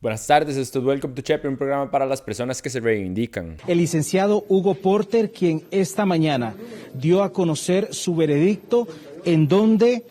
Buenas tardes, esto es Welcome to Chepe, un programa para las personas que se reivindican. El licenciado Hugo Porter, quien esta mañana dio a conocer su veredicto en donde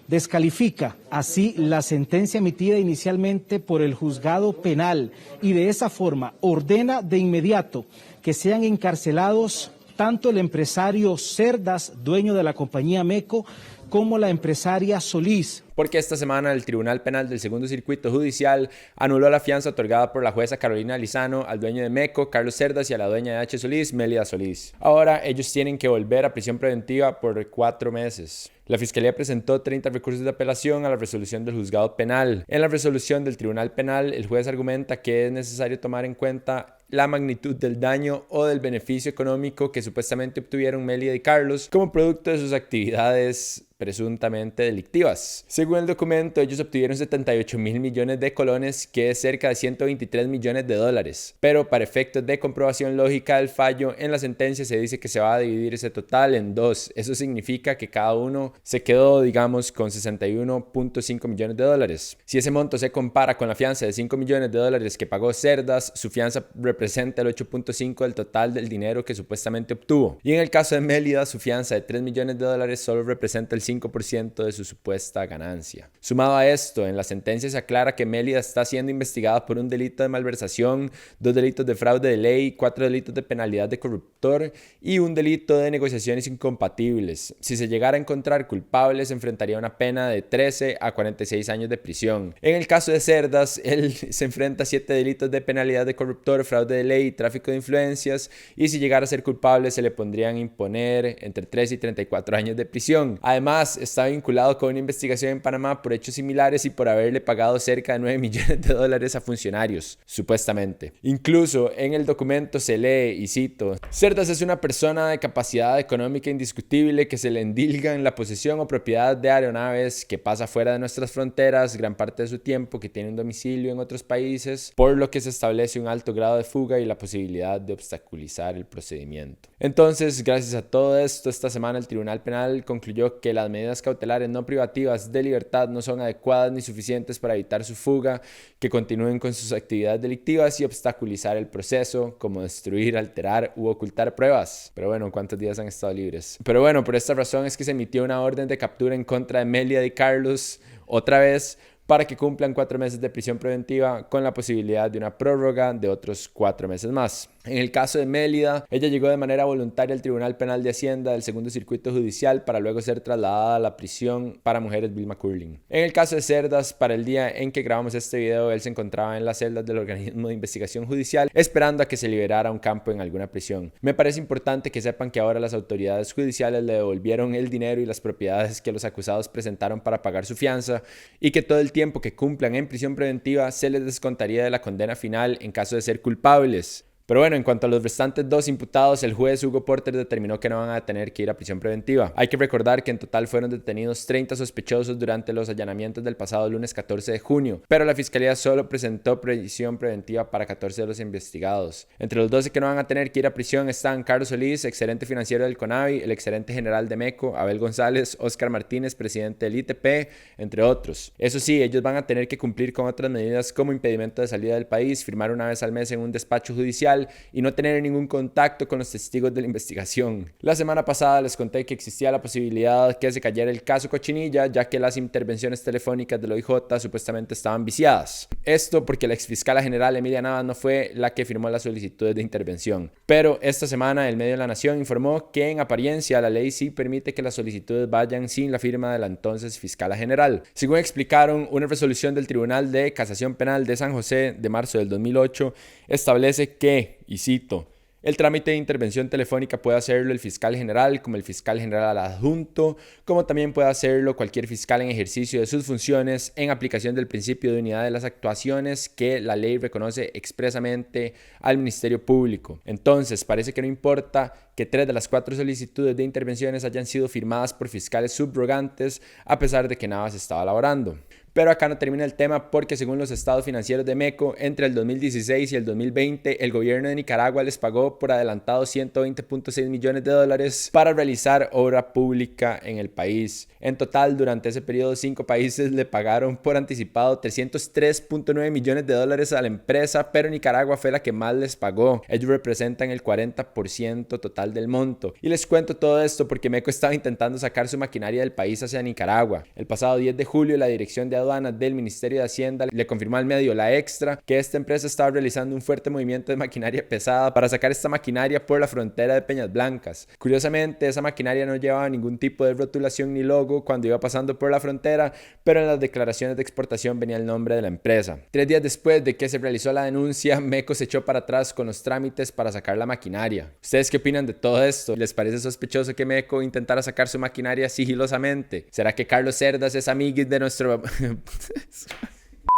descalifica así la sentencia emitida inicialmente por el juzgado penal y de esa forma ordena de inmediato que sean encarcelados tanto el empresario Cerdas, dueño de la compañía MECO, como la empresaria Solís. Porque esta semana el Tribunal Penal del Segundo Circuito Judicial anuló la fianza otorgada por la jueza Carolina Lizano al dueño de MECO, Carlos Cerdas, y a la dueña de H. Solís, Mélida Solís. Ahora ellos tienen que volver a prisión preventiva por 4 meses. La Fiscalía presentó 30 recursos de apelación a la resolución del juzgado penal. En la resolución del Tribunal Penal, el juez argumenta que es necesario tomar en cuenta la magnitud del daño o del beneficio económico que supuestamente obtuvieron Mélida y Carlos como producto de sus actividades presuntamente delictivas. Según el documento, ellos obtuvieron 78.000 millones de colones, que es cerca de 123 millones de dólares. Pero para efectos de comprobación lógica del fallo, en la sentencia se dice que se va a dividir ese total en 2. Eso significa que cada uno se quedó, digamos, con 61.5 millones de dólares. Si ese monto se compara con la fianza de 5 millones de dólares que pagó Cerdas, su fianza representa el 8.5 del total del dinero que supuestamente obtuvo. Y en el caso de Mélida, su fianza de 3 millones de dólares solo representa el 5% de su supuesta ganancia. Sumado a esto, en la sentencia se aclara que Mélida está siendo investigada por un delito de malversación, 2 delitos de fraude de ley, 4 delitos de penalidad de corruptor y un delito de negociaciones incompatibles. Si se llegara a encontrar culpable, se enfrentaría a una pena de 13 a 46 años de prisión. En el caso de Cerdas, él se enfrenta a 7 delitos de penalidad de corruptor, fraude de ley y tráfico de influencias, y si llegara a ser culpable se le pondrían a imponer entre 3 y 34 años de prisión. Además, está vinculado con una investigación en Panamá por hechos similares y por haberle pagado cerca de 9 millones de dólares a funcionarios, supuestamente. Incluso en el documento se lee, y cito: Cerdas es una persona de capacidad económica indiscutible que se le endilga en la posesión o propiedad de aeronaves, que pasa fuera de nuestras fronteras gran parte de su tiempo, que tiene un domicilio en otros países, por lo que se establece un alto grado de fuga y la posibilidad de obstaculizar el procedimiento. Entonces, gracias a todo esto, esta semana el Tribunal Penal concluyó que las medidas cautelares no privativas de libertad no son adecuadas ni suficientes para evitar su fuga, que continúen con sus actividades delictivas y obstaculizar el proceso, como destruir, alterar u ocultar pruebas. Pero bueno, ¿cuántos días han estado libres? Pero bueno, por esta razón es que se emitió una orden de captura en contra de Mélida y Carlos, otra vez, para que cumplan 4 meses de prisión preventiva con la posibilidad de una prórroga de otros 4 meses más. En el caso de Mélida, ella llegó de manera voluntaria al Tribunal Penal de Hacienda del Segundo Circuito Judicial para luego ser trasladada a la prisión para mujeres Vilma Curling. En el caso de Cerdas, para el día en que grabamos este video, él se encontraba en las celdas del organismo de investigación judicial esperando a que se liberara a un campo en alguna prisión. Me parece importante que sepan que ahora las autoridades judiciales le devolvieron el dinero y las propiedades que los acusados presentaron para pagar su fianza, y que todo el tiempo que cumplan en prisión preventiva se les descontaría de la condena final en caso de ser culpables. Pero bueno, en cuanto a los restantes 2 imputados, el juez Hugo Porter determinó que no van a tener que ir a prisión preventiva. Hay que recordar que en total fueron detenidos 30 sospechosos durante los allanamientos del pasado lunes 14 de junio, pero la Fiscalía solo presentó prisión preventiva para 14 de los investigados. Entre los 12 que no van a tener que ir a prisión están Carlos Solís, exgerente financiero del CONAVI, el exgerente general de MECO, Abel González, Oscar Martínez, presidente del ITP, entre otros. Eso sí, ellos van a tener que cumplir con otras medidas como impedimento de salida del país, firmar una vez al mes en un despacho judicial y no tener ningún contacto con los testigos de la investigación. La semana pasada les conté que existía la posibilidad que se cayera el caso Cochinilla, ya que las intervenciones telefónicas del OIJ supuestamente estaban viciadas. Esto porque la exfiscala general Emilia Navas no fue la que firmó las solicitudes de intervención. Pero esta semana el medio de La Nación informó que en apariencia la ley sí permite que las solicitudes vayan sin la firma de la entonces fiscala general. Según explicaron, una resolución del Tribunal de Casación Penal de San José de marzo del 2008 establece que, y cito: el trámite de intervención telefónica puede hacerlo el fiscal general como el fiscal general adjunto, como también puede hacerlo cualquier fiscal en ejercicio de sus funciones en aplicación del principio de unidad de las actuaciones que la ley reconoce expresamente al Ministerio Público. Entonces, parece que no importa que 3 de las 4 solicitudes de intervenciones hayan sido firmadas por fiscales subrogantes, a pesar de que Navas estaba laborando. Pero acá no termina el tema porque según los estados financieros de MECO, entre el 2016 y el 2020, el gobierno de Nicaragua les pagó por adelantado $120.6 millones para realizar obra pública en el país. En total, durante ese periodo, 5 países le pagaron por anticipado $303.9 millones a la empresa, pero Nicaragua fue la que más les pagó. Ellos representan el 40% total del monto. Y les cuento todo esto porque MECO estaba intentando sacar su maquinaria del país hacia Nicaragua. El pasado 10 de julio, la Dirección de Aduanas del Ministerio de Hacienda le confirmó al medio La Extra que esta empresa estaba realizando un fuerte movimiento de maquinaria pesada para sacar esta maquinaria por la frontera de Peñas Blancas. Curiosamente, esa maquinaria no llevaba ningún tipo de rotulación ni logo cuando iba pasando por la frontera, pero en las declaraciones de exportación venía el nombre de la empresa. 3 días después de que se realizó la denuncia, MECO se echó para atrás con los trámites para sacar la maquinaria. ¿Ustedes qué opinan de todo esto? ¿Les parece sospechoso que MECO intentara sacar su maquinaria sigilosamente? ¿Será que Carlos Cerdas es amiguis de nuestro...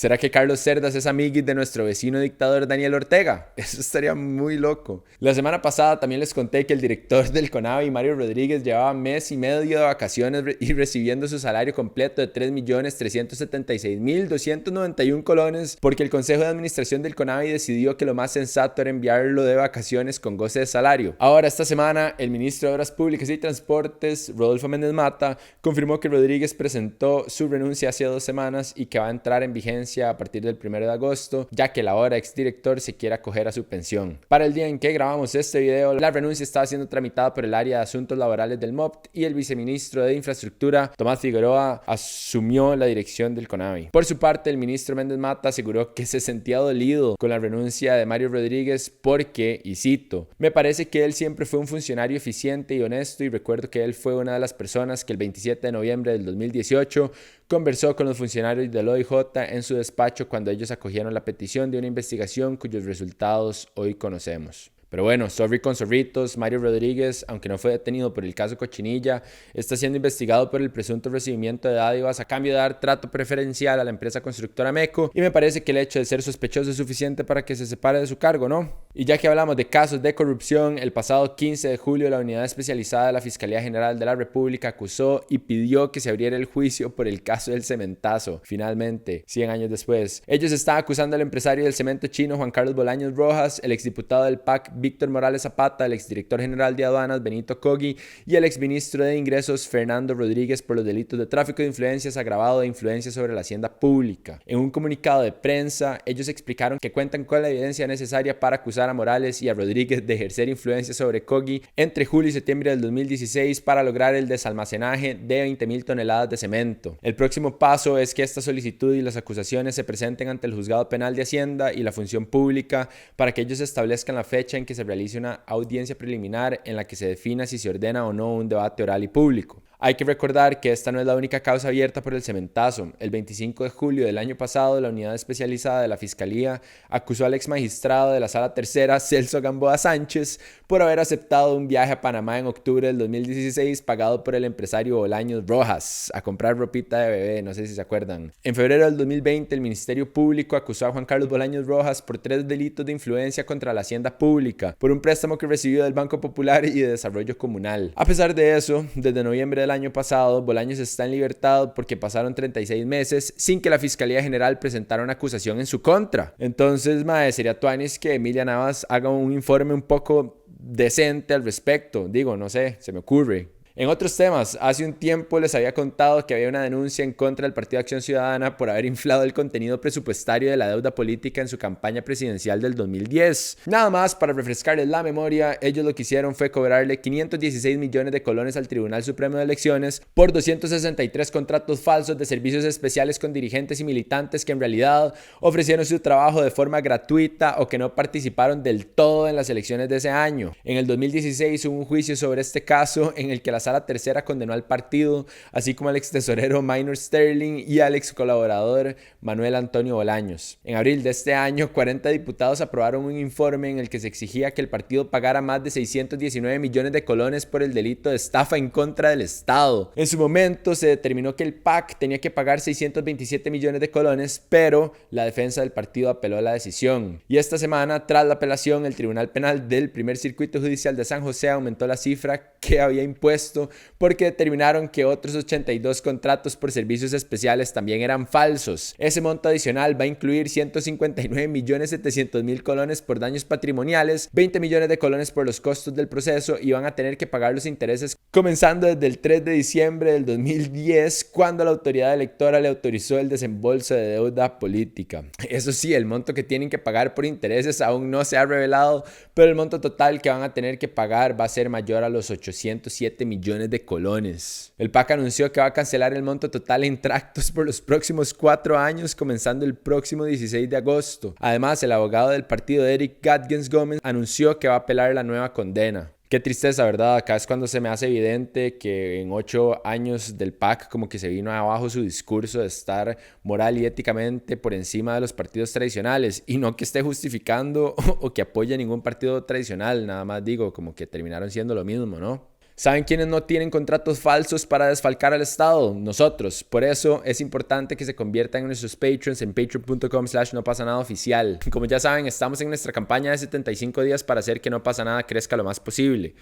¿Será que Carlos Cerdas es amiguis de nuestro vecino dictador Daniel Ortega? Eso estaría muy loco. La semana pasada también les conté que el director del CONAVI, Mario Rodríguez, llevaba mes y medio de vacaciones y recibiendo su salario completo de 3.376.291 colones porque el Consejo de Administración del CONAVI decidió que lo más sensato era enviarlo de vacaciones con goce de salario. Ahora, esta semana, el ministro de Obras Públicas y Transportes, Rodolfo Méndez Mata, confirmó que Rodríguez presentó su renuncia hace 2 semanas y que va a entrar en vigencia a partir del 1 de agosto, ya que el ahora exdirector se quiere acoger a su pensión. Para el día en que grabamos este video, la renuncia estaba siendo tramitada por el área de asuntos laborales del MOPT y el viceministro de Infraestructura, Tomás Figueroa, asumió la dirección del CONAVI. Por su parte, el ministro Méndez Mata aseguró que se sentía dolido con la renuncia de Mario Rodríguez porque, y cito, me parece que él siempre fue un funcionario eficiente y honesto y recuerdo que él fue una de las personas que el 27 de noviembre del 2018 conversó con los funcionarios del OIJ en su despacho cuando ellos acogieron la petición de una investigación cuyos resultados hoy conocemos. Pero bueno, sorry con zorritos, Mario Rodríguez, aunque no fue detenido por el caso Cochinilla, está siendo investigado por el presunto recibimiento de dádivas a cambio de dar trato preferencial a la empresa constructora MECO y me parece que el hecho de ser sospechoso es suficiente para que se separe de su cargo, ¿no? Y ya que hablamos de casos de corrupción, el pasado 15 de julio la unidad especializada de la Fiscalía General de la República acusó y pidió que se abriera el juicio por el caso del cementazo. Finalmente, 100 años después, ellos estaban acusando al empresario del cemento chino Juan Carlos Bolaños Rojas, el exdiputado del PAC Víctor Morales Zapata, el exdirector general de aduanas Benito Cogui y el exministro de Ingresos Fernando Rodríguez por los delitos de tráfico de influencias agravado de influencia sobre la hacienda pública. En un comunicado de prensa, ellos explicaron que cuentan con la evidencia necesaria para acusar a Morales y a Rodríguez de ejercer influencia sobre Cogui entre julio y septiembre del 2016 para lograr el desalmacenaje de 20.000 toneladas de cemento. El próximo paso es que esta solicitud y las acusaciones se presenten ante el Juzgado Penal de Hacienda y la Función Pública para que ellos establezcan la fecha en que se realice una audiencia preliminar en la que se defina si se ordena o no un debate oral y público. Hay que recordar que esta no es la única causa abierta por el cementazo. El 25 de julio del año pasado, la unidad especializada de la Fiscalía acusó al ex magistrado de la Sala Tercera, Celso Gamboa Sánchez, por haber aceptado un viaje a Panamá en octubre del 2016 pagado por el empresario Bolaños Rojas a comprar ropita de bebé, no sé si se acuerdan. En febrero del 2020, el Ministerio Público acusó a Juan Carlos Bolaños Rojas por 3 delitos de influencia contra la hacienda pública, por un préstamo que recibió del Banco Popular y de Desarrollo Comunal. A pesar de eso, desde noviembre del año pasado, Bolaños está en libertad porque pasaron 36 meses sin que la Fiscalía General presentara una acusación en su contra. Entonces, sería tuanis que Emilia Navas haga un informe un poco decente al respecto. Digo, no sé, se me ocurre. En otros temas, hace un tiempo les había contado que había una denuncia en contra del Partido Acción Ciudadana por haber inflado el contenido presupuestario de la deuda política en su campaña presidencial del 2010. Nada más para refrescarles la memoria, ellos lo que hicieron fue cobrarle 516 millones de colones al Tribunal Supremo de Elecciones por 263 contratos falsos de servicios especiales con dirigentes y militantes que en realidad ofrecieron su trabajo de forma gratuita o que no participaron del todo en las elecciones de ese año. En el 2016 hubo un juicio sobre este caso en el que la Sala Tercera condenó al partido, así como al ex tesorero Minor Sterling y al ex colaborador Manuel Antonio Bolaños. En abril de este año, 40 diputados aprobaron un informe en el que se exigía que el partido pagara más de 619 millones de colones por el delito de estafa en contra del Estado. En su momento se determinó que el PAC tenía que pagar 627 millones de colones, pero la defensa del partido apeló la decisión. Y esta semana, tras la apelación, el Tribunal Penal del Primer Circuito Judicial de San José aumentó la cifra que había impuesto porque determinaron que otros 82 contratos por servicios especiales también eran falsos. Ese monto adicional va a incluir 159.700.000 colones por daños patrimoniales, 20 millones de colones por los costos del proceso y van a tener que pagar los intereses comenzando desde el 3 de diciembre del 2010, cuando la autoridad electoral le autorizó el desembolso de deuda política. Eso sí, el monto que tienen que pagar por intereses aún no se ha revelado, pero el monto total que van a tener que pagar va a ser mayor a los 807 millones de colones. El PAC anunció que va a cancelar el monto total en tractos por los próximos 4 años, comenzando el próximo 16 de agosto. Además, el abogado del partido, Eric Gatgens Gómez, anunció que va a apelar la nueva condena. Qué tristeza, ¿verdad? Acá es cuando se me hace evidente que en 8 años del PAC como que se vino abajo su discurso de estar moral y éticamente por encima de los partidos tradicionales, y no que esté justificando o que apoye ningún partido tradicional, nada más digo, como que terminaron siendo lo mismo, ¿no? ¿Saben quiénes no tienen contratos falsos para desfalcar al Estado? Nosotros. Por eso es importante que se conviertan en nuestros Patreons en patreon.com/nopasanadaoficial. Como ya saben, estamos en nuestra campaña de 75 días para hacer que No Pasa Nada crezca lo más posible.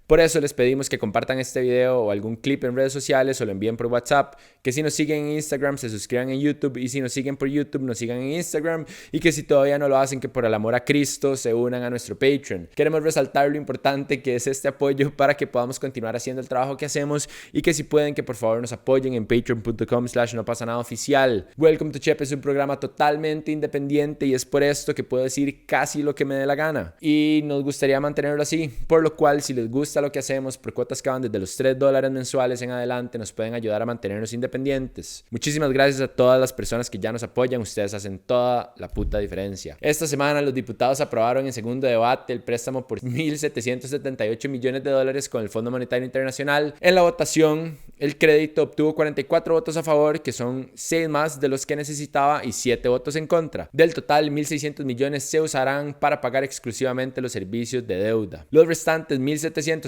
Por eso les pedimos que compartan este video o algún clip en redes sociales o lo envíen por WhatsApp, que si nos siguen en Instagram se suscriban en YouTube, y si nos siguen por YouTube nos sigan en Instagram, y que si todavía no lo hacen, que por el amor a Cristo se unan a nuestro Patreon. Queremos resaltar lo importante que es este apoyo para que podamos continuar haciendo el trabajo que hacemos, y que si pueden que por favor nos apoyen en patreon.com/nopasanadaoficial. Welcome to Chepe es un programa totalmente independiente y es por esto que puedo decir casi lo que me dé la gana, y nos gustaría mantenerlo así, por lo cual si les gusta lo que hacemos, por cuotas que van desde los $3 mensuales en adelante, nos pueden ayudar a mantenernos independientes. Muchísimas gracias a todas las personas que ya nos apoyan, ustedes hacen toda la puta diferencia. Esta semana los diputados aprobaron en segundo debate el préstamo por $1.778 millones con el Fondo Monetario Internacional. En la votación, el crédito obtuvo 44 votos a favor, que son 6 más de los que necesitaba, y 7 votos en contra. Del total, 1.600 millones se usarán para pagar exclusivamente los servicios de deuda. Los restantes 1.777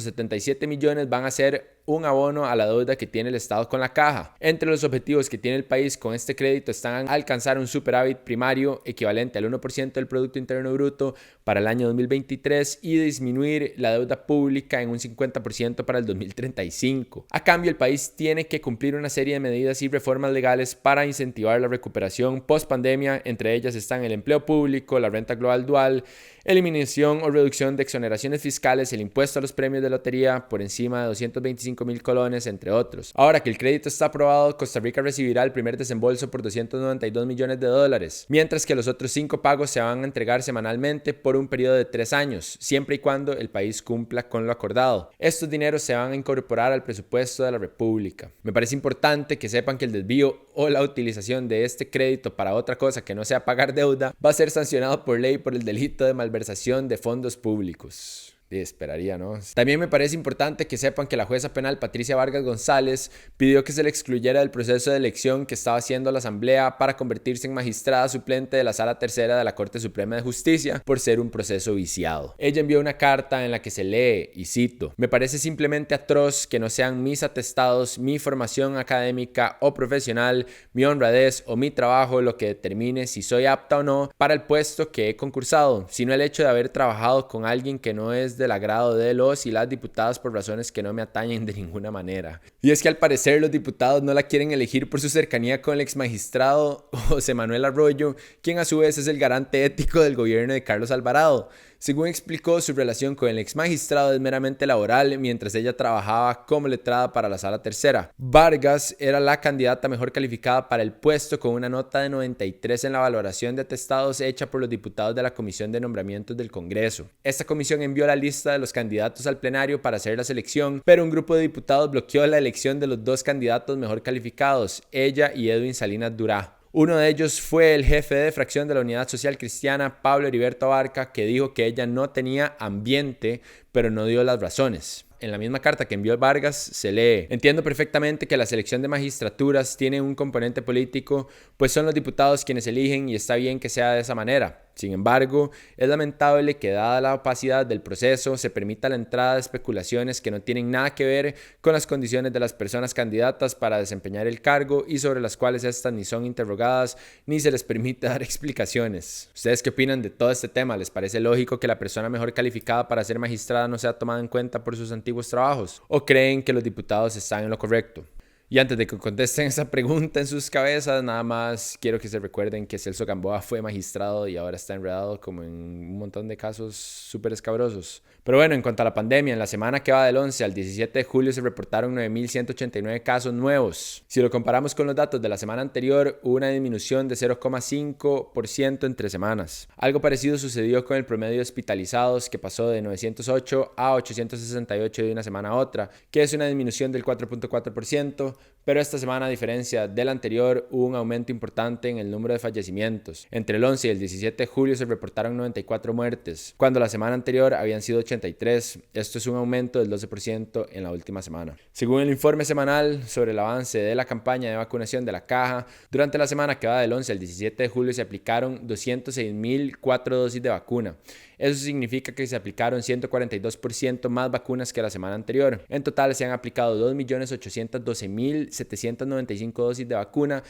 millones van a ser un abono a la deuda que tiene el Estado con la caja. Entre los objetivos que tiene el país con este crédito están alcanzar un superávit primario equivalente al 1% del Producto Interno Bruto para el año 2023 y disminuir la deuda pública en un 50% para el 2035. A cambio, el país tiene que cumplir una serie de medidas y reformas legales para incentivar la recuperación post-pandemia. Entre ellas están el empleo público, la renta global dual, eliminación o reducción de exoneraciones fiscales, el impuesto a los premios de lotería por encima de 225.000 colones, entre otros. Ahora que el crédito está aprobado, Costa Rica recibirá el primer desembolso por $292 millones, mientras que los otros 5 pagos se van a entregar semanalmente por un periodo de 3 años, siempre y cuando el país cumpla con lo acordado. Estos dineros se van a incorporar al presupuesto de la República. Me parece importante que sepan que el desvío o la utilización de este crédito para otra cosa que no sea pagar deuda va a ser sancionado por ley por el delito de malversación de fondos públicos. Esperaría, ¿no? También me parece importante que sepan que la jueza penal Patricia Vargas González pidió que se le excluyera del proceso de elección que estaba haciendo la Asamblea para convertirse en magistrada suplente de la Sala Tercera de la Corte Suprema de Justicia por ser un proceso viciado. Ella envió una carta en la que se lee, y cito: "Me parece simplemente atroz que no sean mis atestados, mi formación académica o profesional, mi honradez o mi trabajo lo que determine si soy apta o no para el puesto que he concursado, sino el hecho de haber trabajado con alguien que no es del agrado de los y las diputadas por razones que no me atañen de ninguna manera". Y es que al parecer los diputados no la quieren elegir por su cercanía con el ex magistrado José Manuel Arroyo, quien a su vez es el garante ético del gobierno de Carlos Alvarado. Según explicó, su relación con el ex magistrado es meramente laboral, mientras ella trabajaba como letrada para la Sala Tercera. Vargas era la candidata mejor calificada para el puesto, con una nota de 93 en la valoración de atestados hecha por los diputados de la Comisión de Nombramientos del Congreso. Esta comisión envió la lista de los candidatos al plenario para hacer la selección, pero un grupo de diputados bloqueó la elección de los 2 candidatos mejor calificados, ella y Edwin Salinas Durá. Uno de ellos fue el jefe de fracción de la Unidad Social Cristiana, Pablo Heriberto Abarca, que dijo que ella no tenía ambiente, pero no dio las razones. en la misma carta que envió Vargas se lee: entiendo perfectamente que la selección de magistraturas tiene un componente político, pues son los diputados quienes eligen y está bien que sea de esa manera. Sin embargo, es lamentable que dada la opacidad del proceso se permita la entrada de especulaciones que no tienen nada que ver con las condiciones de las personas candidatas para desempeñar el cargo y sobre las cuales estas ni son interrogadas ni se les permite dar explicaciones. ¿Ustedes qué opinan de todo este tema? ¿Les parece lógico que la persona mejor calificada para ser magistrada no sea tomada en cuenta por sus antiguos trabajos? ¿O creen que los diputados están en lo correcto? Y antes de que contesten esa pregunta en sus cabezas, nada más quiero que se recuerden que Celso Gamboa fue magistrado y ahora está enredado como en un montón de casos súper escabrosos. Pero bueno, en cuanto a la pandemia, en la semana que va del 11 al 17 de julio se reportaron 9.189 casos nuevos. Si lo comparamos con los datos de la semana anterior, hubo una disminución de 0,5% entre semanas. Algo parecido sucedió con el promedio de hospitalizados, que pasó de 908 a 868 de una semana a otra, que es una disminución del 4,4%. Pero esta semana, a diferencia de la anterior, hubo un aumento importante en el número de fallecimientos. Entre el 11 y el 17 de julio se reportaron 94 muertes, cuando la semana anterior habían sido 83. Esto es un aumento del 12% en la última semana. Según el informe semanal sobre el avance de la campaña de vacunación de la Caja, durante la semana que va del 11 al 17 de julio se aplicaron 206.004 dosis de vacuna. Eso significa que se aplicaron 142% más vacunas que la semana anterior. En total se han aplicado 2.812.795 dosis de vacuna,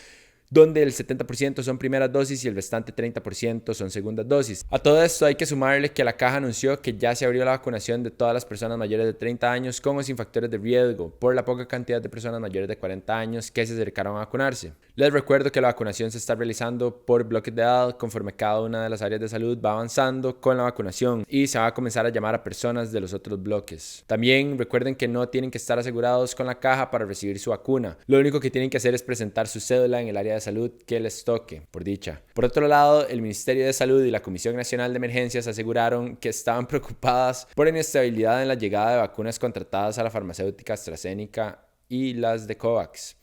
donde el 70% son primeras dosis y el restante 30% son segundas dosis. A todo esto hay que sumarle que la Caja anunció que ya se abrió la vacunación de todas las personas mayores de 30 años con o sin factores de riesgo, por la poca cantidad de personas mayores de 40 años que se acercaron a vacunarse. Les recuerdo que la vacunación se está realizando por bloques de edad conforme cada una de las áreas de salud va avanzando con la vacunación y se va a comenzar a llamar a personas de los otros bloques. También recuerden que no tienen que estar asegurados con la Caja para recibir su vacuna. Lo único que tienen que hacer es presentar su cédula en el área de salud que les toque, por dicha. Por otro lado, el Ministerio de Salud y la Comisión Nacional de Emergencias aseguraron que estaban preocupadas por inestabilidad en la llegada de vacunas contratadas a la farmacéutica AstraZeneca y las de COVAX.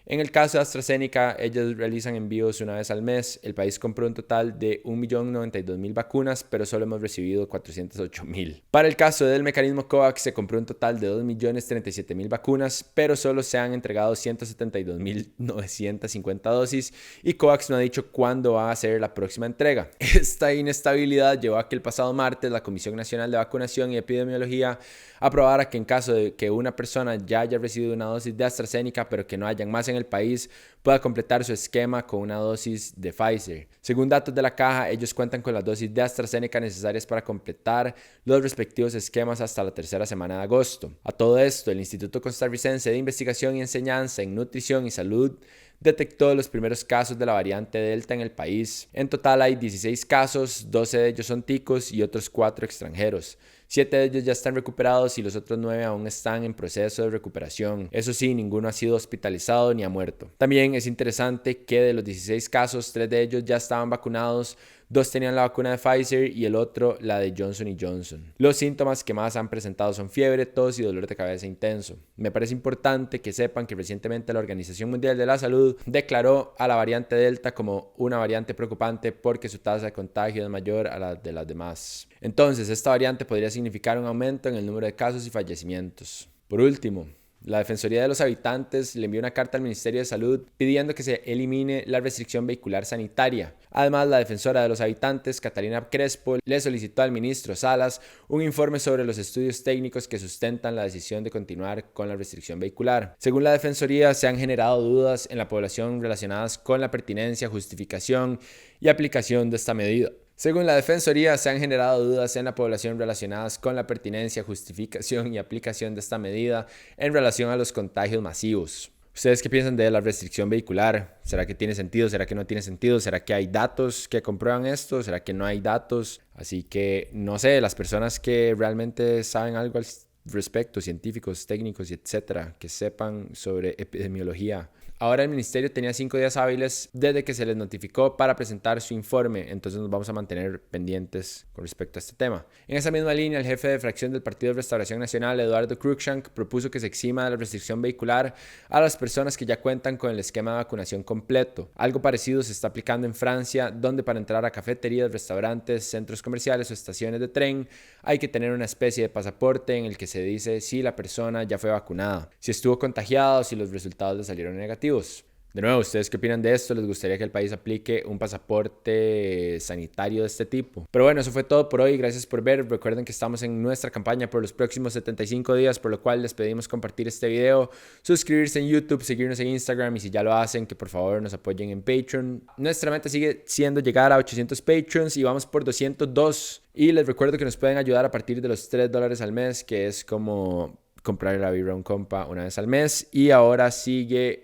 En el caso de AstraZeneca, ellos realizan envíos una vez al mes. El país compró un total de 1.092.000 vacunas, pero solo hemos recibido 408.000. Para el caso del mecanismo COVAX, se compró un total de 2.037.000 vacunas, pero solo se han entregado 172.950 dosis y COVAX no ha dicho cuándo va a ser la próxima entrega. Esta inestabilidad llevó a que el pasado martes la Comisión Nacional de Vacunación y Epidemiología aprobara que en caso de que una persona ya haya recibido una dosis de AstraZeneca, pero que no hayan más en el país, pueda completar su esquema con una dosis de Pfizer. Según datos de la Caja, ellos cuentan con las dosis de AstraZeneca necesarias para completar los respectivos esquemas hasta la tercera semana de agosto. A todo esto, el Instituto Costarricense de Investigación y Enseñanza en Nutrición y Salud detectó los primeros casos de la variante Delta en el país. En total hay 16 casos, 12 de ellos son ticos y otros 4 extranjeros. 7 de ellos ya están recuperados y los otros 9 aún están en proceso de recuperación. Eso sí, ninguno ha sido hospitalizado ni ha muerto. También es interesante que de los 16 casos, 3 de ellos ya estaban vacunados, 2 tenían la vacuna de Pfizer y el otro la de Johnson & Johnson. Los síntomas que más han presentado son fiebre, tos y dolor de cabeza intenso. Me parece importante que sepan que recientemente la Organización Mundial de la Salud declaró a la variante Delta como una variante preocupante porque su tasa de contagio es mayor a la de las demás. Entonces, esta variante podría significar un aumento en el número de casos y fallecimientos. Por último, la Defensoría de los Habitantes le envió una carta al Ministerio de Salud pidiendo que se elimine la restricción vehicular sanitaria. Además, la defensora de los habitantes, Catalina Crespo, le solicitó al ministro Salas un informe sobre los estudios técnicos que sustentan la decisión de continuar con la restricción vehicular. Según la Defensoría, se han generado dudas en la población relacionadas con la pertinencia, justificación y aplicación de esta medida. Según la Defensoría, se han generado dudas en la población relacionadas con la pertinencia, justificación y aplicación de esta medida en relación a los contagios masivos. ¿Ustedes qué piensan de la restricción vehicular? ¿Será que tiene sentido? ¿Será que no tiene sentido? ¿Será que hay datos que comprueban esto? ¿Será que no hay datos? Así que, no sé, las personas que realmente saben algo al respecto, científicos, técnicos, etcétera, que sepan sobre epidemiología, Ahora el ministerio tenía 5 días hábiles desde que se les notificó para presentar su informe, entonces nos vamos a mantener pendientes con respecto a este tema. En esa misma línea, el jefe de fracción del Partido de Restauración Nacional, Eduardo Cruikshank, propuso que se exima de la restricción vehicular a las personas que ya cuentan con el esquema de vacunación completo. Algo parecido se está aplicando en Francia, donde para entrar a cafeterías, restaurantes, centros comerciales o estaciones de tren hay que tener una especie de pasaporte en el que se dice si la persona ya fue vacunada, si estuvo contagiado o si los resultados le salieron negativos. De nuevo, ¿ustedes qué opinan de esto? ¿Les gustaría que el país aplique un pasaporte sanitario de este tipo? Pero bueno, eso fue todo por hoy. Gracias por ver. Recuerden que estamos en nuestra campaña por los próximos 75 días, por lo cual les pedimos compartir este video, suscribirse en YouTube, seguirnos en Instagram y si ya lo hacen, que por favor nos apoyen en Patreon. Nuestra meta sigue siendo llegar a 800 Patreons y vamos por 202. Y les recuerdo que nos pueden ayudar a partir de los $3 al mes, que es como comprar la birra a un compa una vez al mes. Y ahora sigue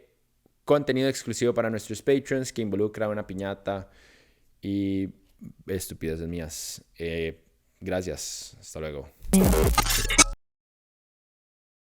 contenido exclusivo para nuestros Patreons que involucra una piñata y estupideces mías. Gracias. Hasta luego.